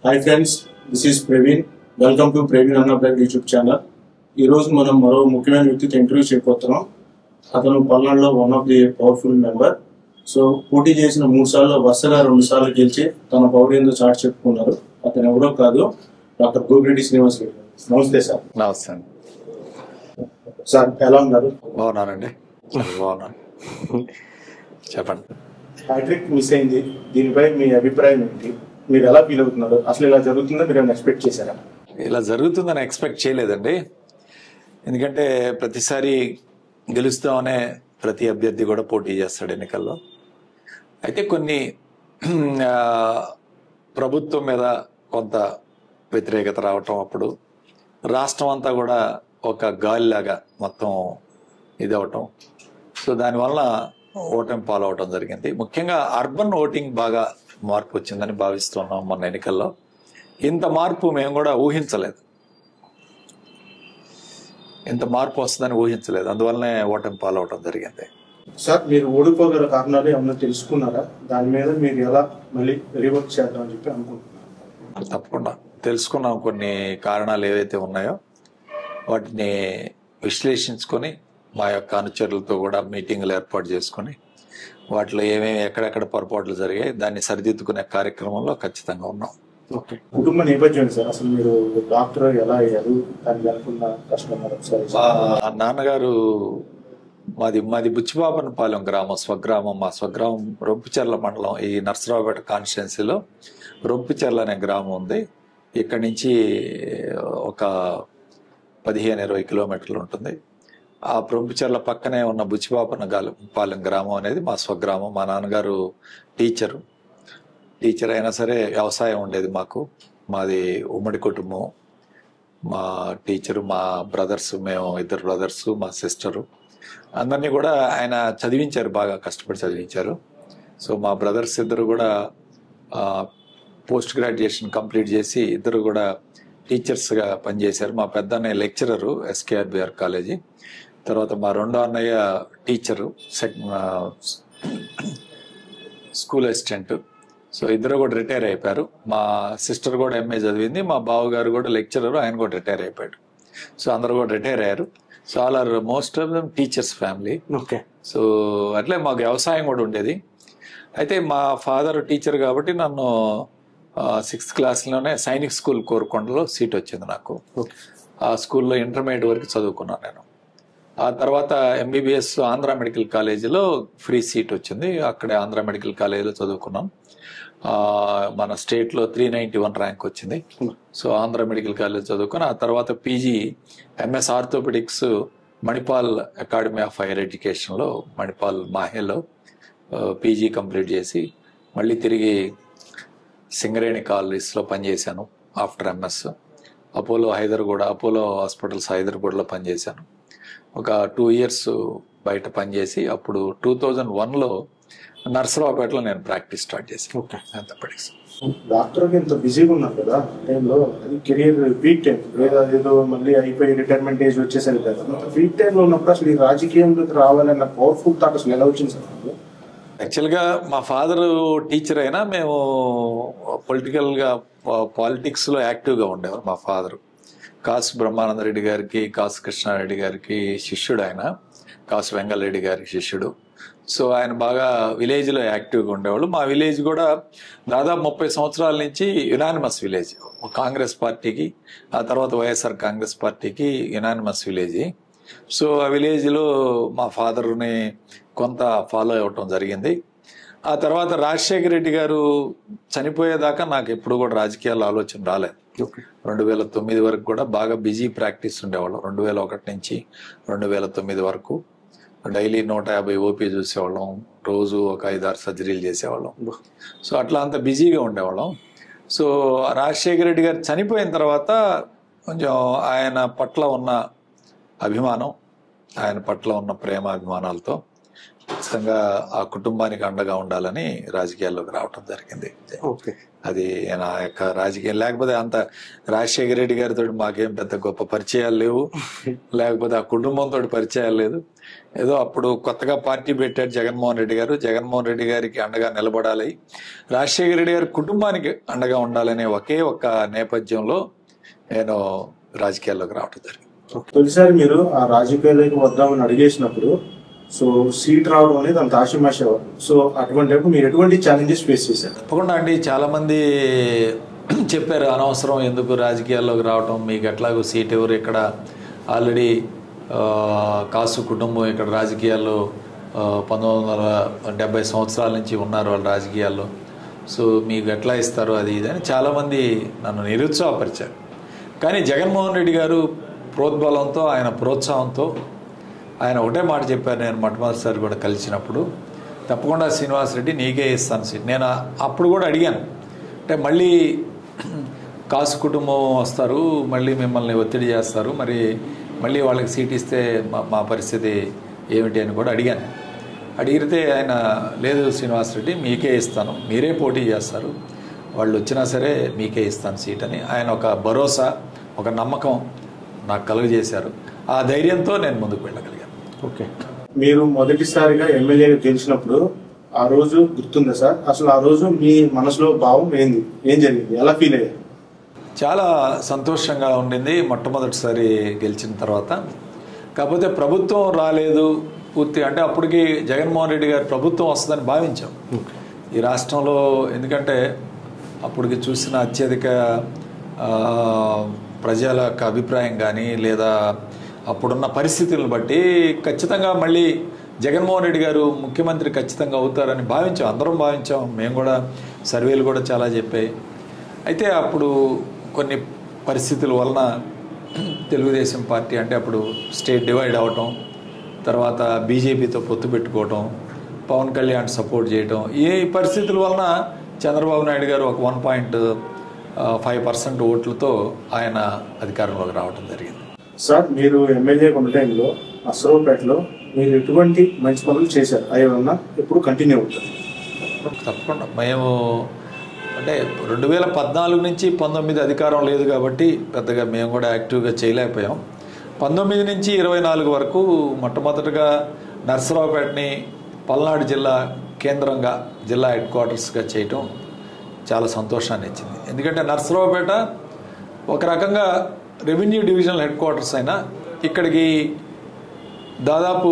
Hi friends, this is Praveen. Welcome to Praveen అన్న blog YouTube channel. ఈరోజు మనం మరో ముఖ్యమైన వ్యక్తితో ఇంటర్వ్యూ చేయబోతున్నాం. అతను పల్నాడులో one of the powerful member. So పోటీ చేసిన 3 సార్లు వరుసగా 2 సార్లు గెలిచి తన పౌర్యంతో చాటు చెప్పుకున్నారు. అతను ఎవరో కాదు, డాక్టర్ గోపిరెడ్డి శ్రీనివాస్ రెడ్డి. నమస్తే సార్. నమస్తే సార్, ఎలా ఉన్నారు? బాగున్నానండి, బాగున్నాను. చెప్పండి. హ్యాట్రిక్ మిస్ అయింది, దీనిపై మీ అభిప్రాయం ఏంటి? మీరు ఎలా ఫీల్ అవుతున్నారు? అసలు ఇలా జరుగుతుందో మీరు ఏమైనా ఎక్స్పెక్ట్ చేశారా? ఇలా జరుగుతుందని ఎక్స్పెక్ట్ చేయలేదండి. ఎందుకంటే ప్రతిసారి గెలుస్తామనే ప్రతి అభ్యర్థి కూడా పోటీ చేస్తాడు ఎన్నికల్లో. అయితే కొన్ని ప్రభుత్వం మీద కొంత వ్యతిరేకత రావటం, అప్పుడు రాష్ట్రం అంతా కూడా ఒక గాలిలాగా మొత్తం ఇది అవటం. సో దానివల్ల ఓటమి పాలవటం జరిగింది. ముఖ్యంగా అర్బన్ ఓటింగ్ బాగా మార్పు వచ్చిందని భావిస్తున్నాం. మొన్న ఎన్నికల్లో ఇంత మార్పు మేము కూడా ఊహించలేదు, ఇంత మార్పు వస్తుందని ఊహించలేదు. అందువల్లనే ఓటమి పాలవటం జరిగింది. సార్, మీరు ఓడిపోగల కారణాలు ఏమన్నా తెలుసుకున్నారా? దాని మీద మీరు ఎలా మళ్ళీ రివర్క్ చేద్దామని చెప్పి అనుకుంటున్నారు? తప్పకుండా తెలుసుకున్నాం. కొన్ని కారణాలు ఏవైతే ఉన్నాయో వాటిని విశ్లేషించుకొని మా యొక్క అనుచరులతో కూడా మీటింగ్లు ఏర్పాటు చేసుకొని వాటిలో ఏమేమి ఎక్కడెక్కడ పొరపాట్లు జరిగాయి దాన్ని సరిదిద్దుకునే కార్యక్రమంలో ఖచ్చితంగా ఉన్నాం. ఓకే, కుటుంబ నేపథ్యం సార్, అసలు మీరు డాక్టర్ ఎలా అయ్యారు? దానికి అనుకున్న కష్టం ఒకసారి. నాన్నగారు మాది బుచ్చిబాపనపాలెం గ్రామం, స్వగ్రామం. మా స్వగ్రామం రొంపిచెర్ల మండలం, ఈ నర్సరావుపేట కాన్స్టిట్యున్సీలో రొంపిచెర్ల అనే గ్రామం ఉంది. ఇక్కడి నుంచి ఒక 15-20 కిలోమీటర్లు ఉంటుంది. ఆ రొంపిచెర్ల పక్కనే ఉన్న బుచ్చిబాపనపాలెం గ్రామం అనేది మా స్వగ్రామం. మా నాన్నగారు టీచర్ అయినా సరే వ్యవసాయం ఉండేది మాకు. మాది ఉమ్మడి కుటుంబం. మా టీచరు, మా బ్రదర్స్, మేము 2 బ్రదర్స్, మా సిస్టరు, అందరినీ కూడా ఆయన చదివించారు, బాగా కష్టపడి చదివించారు. సో మా బ్రదర్స్ 2 కూడా పోస్ట్ గ్రాడ్యుయేషన్ కంప్లీట్ చేసి 2 కూడా టీచర్స్గా పనిచేశారు. మా పెద్ద అన్నయ్య లెక్చరరు ఎస్కేఆర్బిఆర్ కాలేజీ, తర్వాత మా రెండో అన్నయ్య టీచరు, స్కూల్ అసిస్టెంట్. సో 2 కూడా రిటైర్ అయిపోయారు. మా సిస్టర్ కూడా ఎంఏ చదివింది. మా బావగారు కూడా లెక్చరరు, ఆయన కూడా రిటైర్ అయిపోయాడు. సో అందరూ కూడా రిటైర్ అయ్యారు. So all are most of them teachers family. Okay. So అట్లే మాకు వ్యవసాయం కూడా ఉండేది. అయితే మా ఫాదర్ టీచర్ కాబట్టి నన్ను 6th క్లాస్లోనే సైనిక్ స్కూల్ కోరుకొండలో సీట్ వచ్చింది నాకు. ఆ స్కూల్లో ఇంటర్మీడియట్ వరకు చదువుకున్నాను నేను. ఆ తర్వాత ఎంబీబీఎస్ ఆంధ్ర మెడికల్ కాలేజీలో ఫ్రీ సీట్ వచ్చింది. అక్కడే ఆంధ్ర మెడికల్ కాలేజీలో చదువుకున్నాం. మన స్టేట్లో 391 ర్యాంక్ వచ్చింది. సో ఆంధ్ర మెడికల్ కాలేజ్ చదువుకుని ఆ తర్వాత PG MS orthopaedics Manipal Academy of Higher ఎడ్యుకేషన్లో, మణిపాల్ మాహేలో పీజీ కంప్లీట్ చేసి మళ్ళీ తిరిగి సింగరేణి కాలేజ్లో పనిచేశాను. ఆఫ్టర్ ఎంఎస్ అపోలో హాస్పిటల్స్ హైదరాబాద్లో పనిచేశాను. ఒక 2 ఇయర్స్ బయట పనిచేసి అప్పుడు 2001లో నర్సరావుపేటలో నేను ప్రాక్టీస్ స్టార్ట్ చేశాను. ఓకే. ఆర్థోపెడిక్స్. డాక్టర్గా ఇంత బిజీగా ఉన్నారు కదా టైంలో, అది కెరియర్ పీక్ టైం, ఏదో మళ్ళీ అయిపోయి రిటైర్మెంట్ ఏజ్ వచ్చేసరి కదా, పీక్ టైంలో ఉన్నప్పుడు అసలు ఈ రాజకీయంలోకి రావాలన్న పవర్ఫుల్ థాట్ అసలు ఎలా వచ్చింది సార్? యాక్చువల్గా మా ఫాదర్ టీచర్ అయినా మేము పాలిటిక్స్లో యాక్టివ్గా ఉండేవారు. మా ఫాదరు కాసు బ్రహ్మానందరెడ్డి గారికి, కాసు కృష్ణారెడ్డి గారికి శిష్యుడు, ఆయన కాసు వెంగళరెడ్డి గారికి శిష్యుడు. సో ఆయన బాగా విలేజ్లో యాక్టివ్గా ఉండేవాళ్ళు. మా విలేజ్ కూడా దాదాపు 30 సంవత్సరాల నుంచి యునానిమస్ విలేజ్. కాంగ్రెస్ పార్టీకి, ఆ తర్వాత వైఎస్ఆర్ కాంగ్రెస్ పార్టీకి యునానిమస్ విలేజ్. సో ఆ విలేజ్లో మా ఫాదర్ని కొంత ఫాలో అవ్వటం జరిగింది. ఆ తర్వాత రాజశేఖర రెడ్డి గారు చనిపోయేదాకా నాకు ఎప్పుడు కూడా రాజకీయాల ఆలోచన రాలేదు. 2009 వరకు కూడా బాగా బిజీ ప్రాక్టీస్ ఉండేవాళ్ళం. 2001 నుంచి 2009 వరకు డైలీ 150 ఓపీ చూసేవాళ్ళం. రోజు ఒక 5-6 సర్జరీలు చేసేవాళ్ళం. సో అట్లా అంత బిజీగా ఉండేవాళ్ళం. సో రాజశేఖర రెడ్డి గారు చనిపోయిన తర్వాత కొంచెం ఆయన పట్ల ఉన్న అభిమానం, ఆయన పట్ల ఉన్న ప్రేమ అభిమానాలతో ఖచ్చితంగా ఆ కుటుంబానికి అండగా ఉండాలని రాజకీయాల్లోకి రావటం జరిగింది. ఓకే. అది నా యొక్క రాజకీయం. లేకపోతే అంత రాజశేఖర రెడ్డి గారితో మాకేం పెద్ద గొప్ప పరిచయాలు లేవు, లేకపోతే ఆ కుటుంబంతో పరిచయాలు లేదు. ఏదో అప్పుడు కొత్తగా పార్టీ పెట్టాడు జగన్మోహన్ రెడ్డి గారు. జగన్మోహన్ రెడ్డి గారికి అండగా నిలబడాలి, రాజశేఖర రెడ్డి గారి కుటుంబానికి అండగా ఉండాలనే ఒకే ఒక్క నేపథ్యంలో నేను రాజకీయాల్లోకి రావడం జరిగింది. తొలిసారి మీరు ఆ రాజకీయాల్లోకి వద్దామని అడిగేసినప్పుడు సో సీట్ రావడం అనేది అంత ఆశమాషేవారు. సో అటువంటి మీరు ఎటువంటి ఛాలెంజెస్ ఫేస్ చేశారు? తప్పకుండా అండి. చాలామంది చెప్పారు అనవసరం ఎందుకు రాజకీయాల్లోకి రావటం, మీకు ఎట్లాగో సీట్ ఎవరు, ఇక్కడ ఆల్రెడీ కాసు కుటుంబం ఇక్కడ రాజకీయాల్లో 1970 సంవత్సరాల నుంచి ఉన్నారు వాళ్ళు రాజకీయాల్లో, సో మీకు ఎట్లా ఇస్తారు అది ఇది అని చాలామంది నన్ను నిరుత్సాహపరిచారు. కానీ జగన్మోహన్ రెడ్డి గారు ప్రోద్బలంతో, ఆయన ప్రోత్సాహంతో ఆయన ఒకటే మాట చెప్పారు. నేను మొట్టమొదటిసారి కూడా కలిసినప్పుడు, తప్పకుండా శ్రీనివాసరెడ్డి నీకే ఇస్తాను సీట్. నేను అప్పుడు కూడా అడిగాను, అంటే మళ్ళీ కాసు కుటుంబం వస్తారు, మళ్ళీ మిమ్మల్ని ఒత్తిడి చేస్తారు, మరి మళ్ళీ వాళ్ళకి సీట్ ఇస్తే మా పరిస్థితి ఏమిటి అని కూడా అడిగాను. అడిగితే ఆయన లేదు శ్రీనివాసరెడ్డి మీకే ఇస్తాను, మీరే పోటీ చేస్తారు, వాళ్ళు వచ్చినా సరే మీకే ఇస్తాను సీట్ అని ఆయన ఒక భరోసా, ఒక నమ్మకం నాకు కలుగజేశారు. ఆ ధైర్యంతో నేను ముందుకు వెళ్ళగలిగాను. ఓకే, మీరు మొదటిసారిగా ఎమ్మెల్యేగా గెలిచినప్పుడు ఆ రోజు గుర్తుందా సార్? అసలు ఆ రోజు మీ మనసులో భావం ఏంది, ఏం జరిగింది, ఎలా ఫీల్ అయ్యారు? చాలా సంతోషంగా ఉండింది మొట్టమొదటిసారి గెలిచిన తర్వాత. కాకపోతే ప్రభుత్వం రాలేదు పూర్తి, అంటే అప్పటికి జగన్మోహన్ రెడ్డి గారి ప్రభుత్వం వస్తుందని భావించాం ఈ రాష్ట్రంలో. ఎందుకంటే అప్పటికి చూసిన అత్యధిక ప్రజల యొక్క అభిప్రాయం కానీ లేదా అప్పుడున్న పరిస్థితులను బట్టి ఖచ్చితంగా మళ్ళీ జగన్మోహన్ రెడ్డి గారు ముఖ్యమంత్రి ఖచ్చితంగా అవుతారని భావించాం, అందరం భావించాం. మేము కూడా సర్వేలు కూడా చాలా చెప్పాయి. అయితే అప్పుడు కొన్ని పరిస్థితుల వలన తెలుగుదేశం పార్టీ, అంటే అప్పుడు స్టేట్ డివైడ్ అవ్వటం, తర్వాత బీజేపీతో పొత్తు పెట్టుకోవటం, పవన్ కళ్యాణ్ సపోర్ట్ చేయటం, ఈ పరిస్థితుల వలన చంద్రబాబు నాయుడు గారు ఒక 1.5% ఓట్లతో ఆయన అధికారంలోకి రావడం జరిగింది. సార్, మీరు ఎమ్మెల్యే ఉన్న టైంలో నర్సరావుపేటలో మీరు ఎటువంటి మంచి పనులు చేశారు, అయ్యన్నా ఎప్పుడు కంటిన్యూ అవుతుంది? తప్పకుండా. మేము అంటే 2014 నుంచి 19 అధికారం లేదు కాబట్టి పెద్దగా మేము కూడా యాక్టివ్గా చేయలేకపోయాం. 19 నుంచి 24 వరకు మొట్టమొదటిగా నర్సరావుపేటని పల్నాడు జిల్లా కేంద్రంగా, జిల్లా హెడ్ క్వార్టర్స్గా చేయటం చాలా సంతోషాన్ని ఇచ్చింది. ఎందుకంటే నర్సరావుపేట ఒక రకంగా రెవెన్యూ డివిజనల్ హెడ్ క్వార్టర్స్ అయినా ఇక్కడికి దాదాపు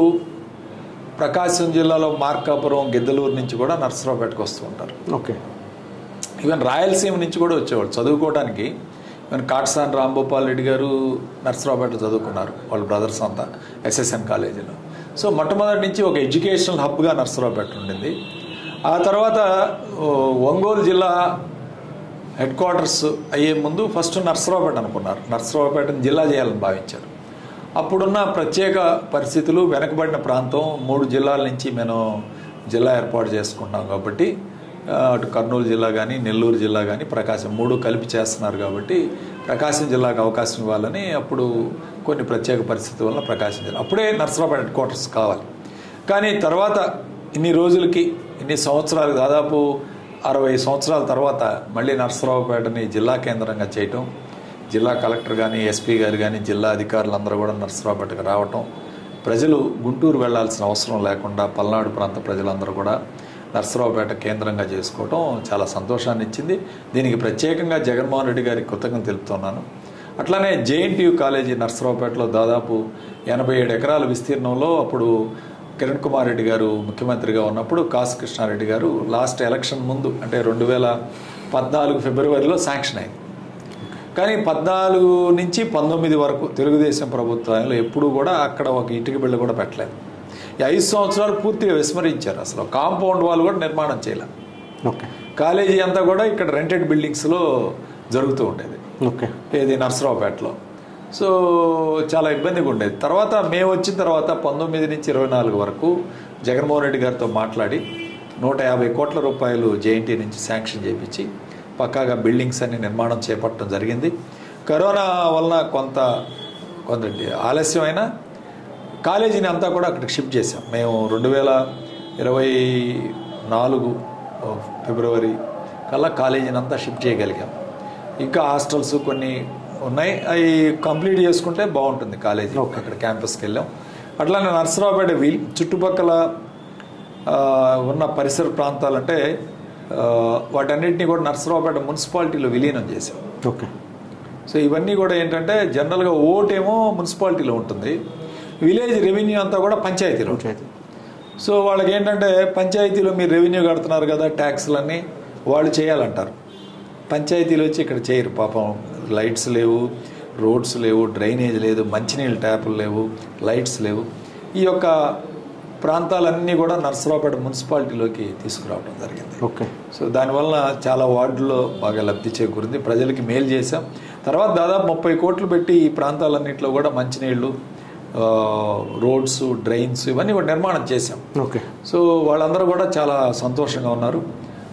ప్రకాశం జిల్లాలో మార్కాపురం, గిద్దలూరు నుంచి కూడా నర్సరావుపేటకు వస్తూ ఉంటారు. ఓకే, ఈవెన్ రాయలసీమ నుంచి కూడా వచ్చేవాళ్ళు చదువుకోవడానికి. ఈవెన్ కాట్సాని రాంభూపాల్ రెడ్డి గారు నర్సరావుపేటలో చదువుకున్నారు, వాళ్ళ బ్రదర్స్ అంతా SSN కాలేజీలో. సో మొట్టమొదటి నుంచి ఒక ఎడ్యుకేషనల్ హబ్గా నర్సరావుపేట ఉండింది. ఆ తర్వాత ఒంగోలు జిల్లా హెడ్ క్వార్టర్స్ అయ్యే ముందు ఫస్ట్ నర్సరావుపేట అనుకున్నారు, నర్సరావుపేటను జిల్లా చేయాలని భావించారు. అప్పుడున్న ప్రత్యేక పరిస్థితులు, వెనకబడిన ప్రాంతం, 3 జిల్లాల నుంచి మేము జిల్లా ఏర్పాటు చేసుకుంటాం కాబట్టి, అటు కర్నూలు జిల్లా కానీ, నెల్లూరు జిల్లా కానీ, ప్రకాశం 3 కలిపి చేస్తున్నారు కాబట్టి ప్రకాశం జిల్లాకు అవకాశం ఇవ్వాలని అప్పుడు కొన్ని ప్రత్యేక పరిస్థితుల వల్ల ప్రకాశం జిల్లా, అప్పుడే నర్సరావుపేట హెడ్ క్వార్టర్స్ కావాలి. కానీ తర్వాత ఇన్ని రోజులకి, ఇన్ని సంవత్సరాలు, దాదాపు 60 సంవత్సరాల తర్వాత మళ్ళీ నర్సరావుపేటని జిల్లా కేంద్రంగా చేయటం, జిల్లా కలెక్టర్ కానీ, ఎస్పీ గారు కానీ, జిల్లా అధికారులందరూ కూడా నర్సరావుపేటకు రావటం, ప్రజలు గుంటూరు వెళ్లాల్సిన అవసరం లేకుండా పల్నాడు ప్రాంత ప్రజలందరూ కూడా నర్సరావుపేట కేంద్రంగా చేసుకోవటం చాలా సంతోషాన్ని ఇచ్చింది. దీనికి ప్రత్యేకంగా జగన్మోహన్ రెడ్డి గారికి కృతజ్ఞతలు తెలుపుతున్నాను. అట్లానే JNTU కాలేజీ నర్సరావుపేటలో దాదాపు 87 ఎకరాల విస్తీర్ణంలో అప్పుడు కిరణ్ కుమార్ రెడ్డి గారు ముఖ్యమంత్రిగా ఉన్నప్పుడు కాసు కృష్ణారెడ్డి గారు లాస్ట్ ఎలక్షన్ ముందు, అంటే 2014 ఫిబ్రవరిలో శాంక్షన్ అయింది. కానీ 14 నుంచి 19 వరకు తెలుగుదేశం ప్రభుత్వంలో ఎప్పుడూ కూడా అక్కడ ఒక ఇటుక బిళ్ళ కూడా పెట్టలేదు. ఈ 5 సంవత్సరాలు పూర్తిగా విస్మరించారు. అసలు కాంపౌండ్ వాళ్ళు కూడా నిర్మాణం చేయలేదు. ఓకే, కాలేజీ అంతా కూడా ఇక్కడ రెంటెడ్ బిల్డింగ్స్లో జరుగుతూ ఉండేది. ఓకే, ఏది నర్సరావుపేటలో. సో చాలా ఇబ్బందిగా ఉండేది. తర్వాత మేము వచ్చిన తర్వాత 19 నుంచి 24 వరకు జగన్మోహన్ రెడ్డి గారితో మాట్లాడి 150 కోట్ల రూపాయలు JNT నుంచి శాంక్షన్ చేయించి పక్కాగా బిల్డింగ్స్ అన్ని నిర్మాణం చేపట్టడం జరిగింది. కరోనా వలన కొంత ఆలస్యమైన కాలేజీని అంతా కూడా అక్కడికి షిఫ్ట్ చేసాం. మేము 2024 ఫిబ్రవరి కల్లా కాలేజీని అంతా షిఫ్ట్ చేయగలిగాం. ఇంకా హాస్టల్స్ కొన్ని ఉన్నాయి, అవి కంప్లీట్ చేసుకుంటే బాగుంటుంది కాలేజీ. అక్కడ క్యాంపస్కి వెళ్ళాం. అట్లానే నర్సరావుపేట చుట్టుపక్కల ఉన్న పరిసర ప్రాంతాలంటే వాటన్నిటిని కూడా నర్సరావుపేట మున్సిపాలిటీలో విలీనం చేశాం. ఓకే. సో ఇవన్నీ కూడా ఏంటంటే జనరల్గా ఓటేమో మున్సిపాలిటీలో ఉంటుంది, విలేజ్ రెవెన్యూ అంతా కూడా పంచాయతీలో ఉంటుంది. సో వాళ్ళకి ఏంటంటే పంచాయతీలో మీరు రెవెన్యూ కడుతున్నారు కదా, ట్యాక్స్లన్నీ వాళ్ళు చేయాలంటారు. పంచాయతీలు వచ్చి ఇక్కడ చేయరు పాపం. లైట్స్ లేవు, రోడ్స్ లేవు, డ్రైనేజ్ లేదు, మంచినీళ్ళ ట్యాపులు లేవు, లైట్స్ లేవు. ఈ యొక్క ప్రాంతాలన్నీ కూడా నర్సరావుపేట మున్సిపాలిటీలోకి తీసుకురావడం జరిగింది. ఓకే. సో దానివల్ల చాలా వార్డుల్లో బాగా లబ్ధి చేకూరింది, ప్రజలకి మేలు చేశాం. తర్వాత దాదాపు 30 కోట్లు పెట్టి ఈ ప్రాంతాలన్నింటిలో కూడా మంచినీళ్ళు, రోడ్స్, డ్రైన్స్ ఇవన్నీ కూడా నిర్మాణం చేశాం. ఓకే. సో వాళ్ళందరూ కూడా చాలా సంతోషంగా ఉన్నారు.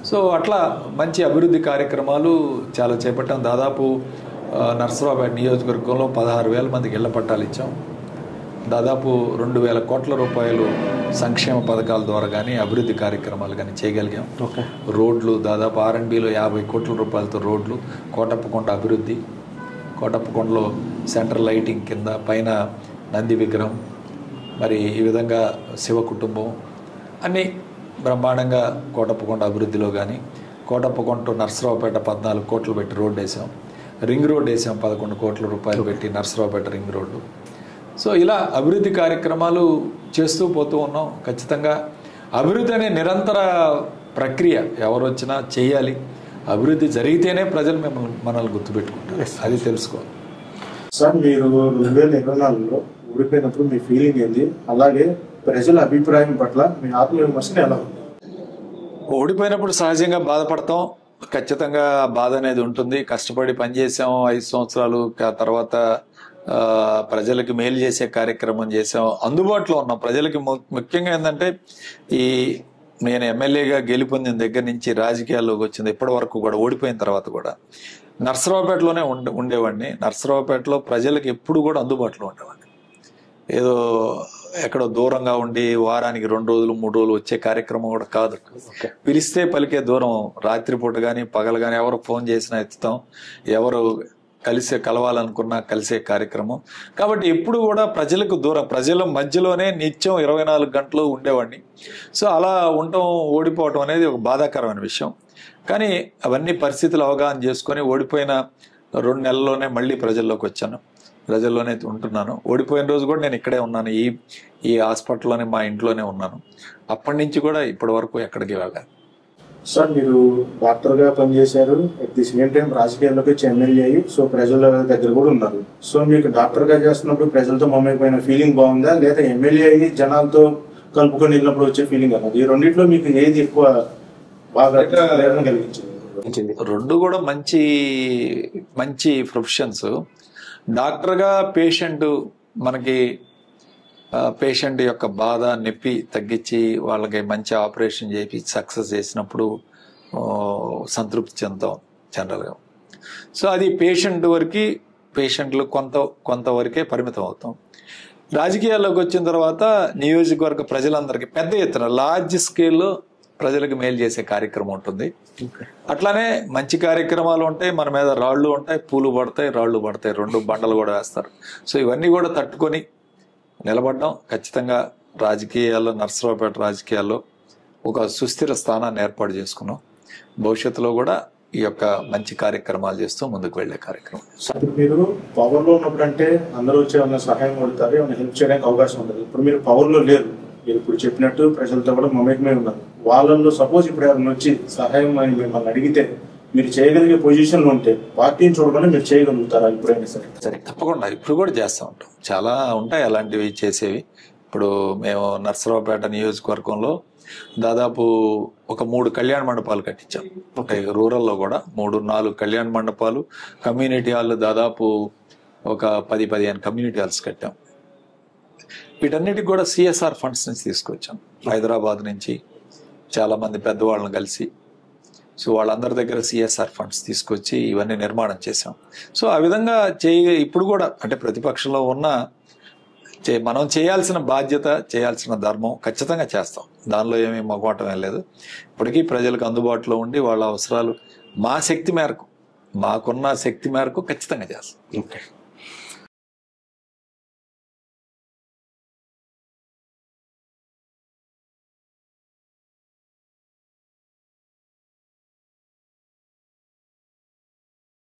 సో అట్లా మంచి అభివృద్ధి కార్యక్రమాలు చాలా చేపట్టాం. దాదాపు నర్సరావుపేట నియోజకవర్గంలో 16,000 మందికి ఇళ్ల పట్టాలు ఇచ్చాం. దాదాపు 2,000 కోట్ల రూపాయలు సంక్షేమ పథకాల ద్వారా కానీ అభివృద్ధి కార్యక్రమాలు కానీ చేయగలిగాం. ఓకే. రోడ్లు దాదాపు R&Bలో 50 కోట్ల రూపాయలతో రోడ్లు, కోటప్పకొండ అభివృద్ధి, కోటప్పకొండలో సెంట్రల్ లైటింగ్ కింద పైన నంది విగ్రహం, మరి ఈ విధంగా శివ కుటుంబం అన్నీ బ్రహ్మాండంగా కోటప్పకొండ అభివృద్ధిలో కానీ, కోటప్పకొండ నర్సరావుపేట 14 కోట్లు పెట్టి రోడ్డు వేసాం. రింగ్ రోడ్ వేసాం 11 కోట్ల రూపాయలు పెట్టి నర్సరావుపేట రింగ్ రోడ్డు. సో ఇలా అభివృద్ధి కార్యక్రమాలు చేస్తూ పోతూ ఉన్నాం. ఖచ్చితంగా అభివృద్ధి అనే నిరంతర ప్రక్రియ, ఎవరు వచ్చినా చేయాలి. అభివృద్ధి జరిగితేనే ప్రజలు మనల్ని గుర్తుపెట్టుకుంటారు, అది తెలుసుకోవాలి. సార్, మీరు 2024లో ఓడిపోయినప్పుడు మీ ఫీలింగ్ ఏంది? అలాగే ప్రజల అభిప్రాయం పట్ల మీ ఆత్మవిమర్శన ఎలా ఉంది? ఓడిపోయినప్పుడు సహజంగా బాధపడతాం. ఖచ్చితంగా బాధ అనేది ఉంటుంది. కష్టపడి పనిచేసాం 5 సంవత్సరాలు, తర్వాత ప్రజలకు మేలు చేసే కార్యక్రమం చేసాం, అందుబాటులో ఉన్నాం ప్రజలకి. ముఖ్యంగా ఏంటంటే నేను ఎమ్మెల్యేగా గెలుపొందిన దగ్గర నుంచి రాజకీయాల్లోకి వచ్చింది ఇప్పటి వరకు కూడా, ఓడిపోయిన తర్వాత కూడా నర్సరావుపేటలోనే ఉండేవాడిని. నర్సరావుపేటలో ప్రజలకు ఎప్పుడు కూడా అందుబాటులో ఉండేవాడిని. ఏదో ఎక్కడో దూరంగా ఉండి వారానికి 2 రోజులు 3 రోజులు వచ్చే కార్యక్రమం కూడా కాదు. పిలిస్తే పలికే దూరం. రాత్రిపూట కానీ పగలు కానీ ఎవరు ఫోన్ చేసినా ఎత్తుతాం, ఎవరు కలవాలనుకున్నా కలిసే కార్యక్రమం. కాబట్టి ఎప్పుడు కూడా ప్రజలకు దూరం, ప్రజల మధ్యలోనే నిత్యం 24 గంటలు ఉండేవాడిని. సో అలా ఉండటం, ఓడిపోవటం అనేది ఒక బాధాకరమైన విషయం. కానీ అవన్నీ పరిస్థితులు అవగాహన చేసుకొని ఓడిపోయిన 2 నెలల్లోనే మళ్ళీ ప్రజల్లోకి వచ్చాను, ప్రజల్లోనే ఉంటున్నాను. ఓడిపోయిన రోజు కూడా నేను ఇక్కడే ఉన్నాను, ఈ హాస్పిటల్లోనే, మా ఇంట్లోనే ఉన్నాను. అప్పటి నుంచి కూడా ఇప్పటి వరకు ఎక్కడికి వెళ్ళాను. సార్, మీరు డాక్టర్గా పనిచేశారు, అట్ ది సేమ్ టైం రాజకీయాల్లోకి వచ్చి ఎమ్మెల్యే అయ్యి, సో ప్రజల దగ్గర కూడా ఉన్నారు. సో మీకు డాక్టర్గా చేస్తున్నప్పుడు ప్రజలతో మమ్మైపోయిన ఫీలింగ్ బాగుందా, లేదా ఎమ్మెల్యే అయ్యి జనాలతో కలుపుకొని వెళ్ళినప్పుడు వచ్చే ఫీలింగ్ అన్నది? ఈ రెండింటిలో మీకు ఏది ఎక్కువ బాగా కలిగించింది? 2 కూడా మంచి ప్రొఫెషన్స్. డాక్టర్గా పేషెంట్ యొక్క బాధ, నొప్పి తగ్గించి వాళ్ళకి మంచి ఆపరేషన్ చేసి సక్సెస్ చేసినప్పుడు సంతృప్తి చెందుతాం జనరల్గా. సో అది పేషెంట్లు కొంతవరకే పరిమితం అవుతాం. రాజకీయాల్లోకి వచ్చిన తర్వాత నియోజకవర్గ ప్రజలందరికీ పెద్ద ఎత్తున లార్జ్ స్కేల్లో ప్రజలకు మేలు చేసే కార్యక్రమం ఉంటుంది. అట్లానే మంచి కార్యక్రమాలు ఉంటాయి, మన మీద రాళ్లు ఉంటాయి, పూలు పడతాయి, రాళ్లు పడతాయి, 2 బండలు కూడా వేస్తారు. సో ఇవన్నీ కూడా తట్టుకొని నిలబడ్డాం. ఖచ్చితంగా రాజకీయాల్లో, నర్సరావుపేట రాజకీయాల్లో ఒక సుస్థిర స్థానాన్ని ఏర్పాటు చేసుకున్నాం. భవిష్యత్తులో కూడా ఈ యొక్క మంచి కార్యక్రమాలు చేస్తూ ముందుకు వెళ్లే కార్యక్రమం. మీరు పవర్ లో ఉన్నప్పుడు అంటే అందరూ వచ్చి ఏమైనా సహాయం కొడతారు, ఏమైనా హెల్ప్ చేయడానికి అవకాశం ఉంటుంది. ఇప్పుడు మీరు పవర్ లో లేరు, మీరు ఇప్పుడు చెప్పినట్టు ప్రజలతో కూడా మమేకమే ఉన్నారు. వాళ్ళల్లో సపోజ్ ఇప్పుడు ఎవరైనా వచ్చి సహాయం అని మిమ్మల్ని అడిగితే మీరు చేయగలిగే పొజిషన్లో ఉంటే పార్టీని చూడకుండా మీరు చేయగలుగుతారా ఇప్పుడైనా సరే? తప్పకుండా ఇప్పుడు కూడా చేస్తూ ఉంటాం. చాలా ఉంటాయి అలాంటివి చేసేవి. ఇప్పుడు మేము నర్సరావుపేట నియోజకవర్గంలో దాదాపు ఒక 3 కళ్యాణ మండపాలు కట్టించాం. రూరల్లో కూడా 3-4 కళ్యాణ మండపాలు, కమ్యూనిటీ హాల్ దాదాపు ఒక 10-15 కమ్యూనిటీ హాల్స్ కట్టాం. వీటన్నిటికి కూడా CSR ఫండ్స్ నుంచి తీసుకొచ్చాం. హైదరాబాద్ నుంచి చాలా మంది పెద్దవాళ్ళని కలిసి, సో వాళ్ళందరి దగ్గర CSR ఫండ్స్ తీసుకొచ్చి ఇవన్నీ నిర్మాణం చేసాం. సో ఆ విధంగా ఇప్పుడు కూడా అంటే ప్రతిపక్షంలో ఉన్న మనం చేయాల్సిన బాధ్యత, చేయాల్సిన ధర్మం ఖచ్చితంగా చేస్తాం. దానిలో ఏమీ మొగమాటం ఏం లేదు. ఇప్పటికీ ప్రజలకు అందుబాటులో ఉండి వాళ్ళ అవసరాలు మా శక్తి మేరకు, మాకున్న శక్తి మేరకు ఖచ్చితంగా చేస్తాం. ఓకే.